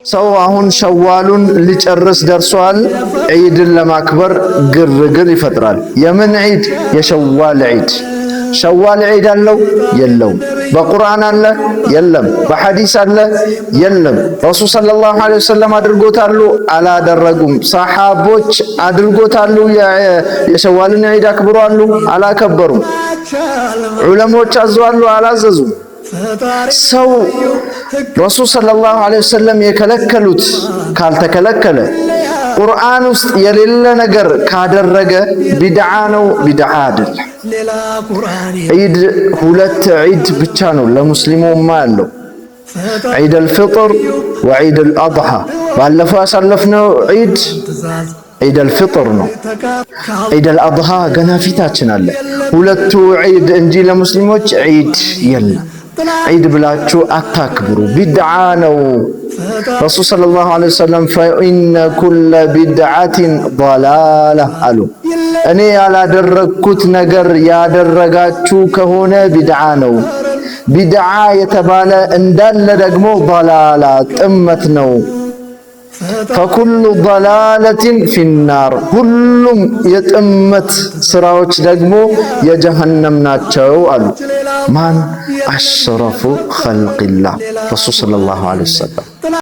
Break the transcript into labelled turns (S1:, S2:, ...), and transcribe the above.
S1: ሰው አሁን ሸዋሉን ሊጨርስ ደርሷል። ዒድን ለማክበር ግርግር ይፈጥራል። የምን ዒድ? የሸዋል ዒድ። ሸዋል ዒድ አለው የለውም? በቁርአን አለ የለም? በሐዲስ አለ የለም? ረሱል ሰለላሁ ዐለይሂ ወሰለም አድርጎታሉ አላደረጉም? ሰሓቦች አድርጎታሉ? የሸዋልን ዒድ አክብሯሉ አላከበሩም? ዑለሞች አዘዋሉ አላዘዙም? ሰው ረሱል ሰለላሁ ዐለይሂ ወሰለም የከለከሉት ካልተከለከለ ቁርአን ውስጥ የሌለ ነገር ካደረገ ቢድዓ ነው፣ ቢድዓ አይደለም። ዒድ ሁለት ዒድ ብቻ ነው ለሙስሊሙ ኡማ ያለው፣ ዒድ አልፍጥር ወዒድ አልአድሓ። ባለፈው ያሳለፍነው ዒድ ዒድ አልፍጥር ነው። ዒድ አልአድሓ ገና ፊታችን አለ። ሁለቱ ዒድ እንጂ ለሙስሊሞች ዒድ የለም። ዒድ ብላችሁ አታክብሩ፣ ቢድዓ ነው። ረሱል ሰለላሁ ዐለይሂ ወሰለም ፈኢነ ኩለ ቢድዓቲን ضላላ አሉ። እኔ ያላደረግኩት ነገር ያደረጋችሁ ከሆነ ቢድዓ ነው። ቢድዓ የተባለ እንዳለ ደግሞ ضላላ ጥመት ነው። ፈኩሉ ضላለቲን ፊናር፣ ሁሉም የጥመት ስራዎች ደግሞ የጀሃነም ናቸው አሉ። ማን? አሽረፉ ኸልቂላህ ረሱል ሰለላሁ ዐለይሂ ወሰለም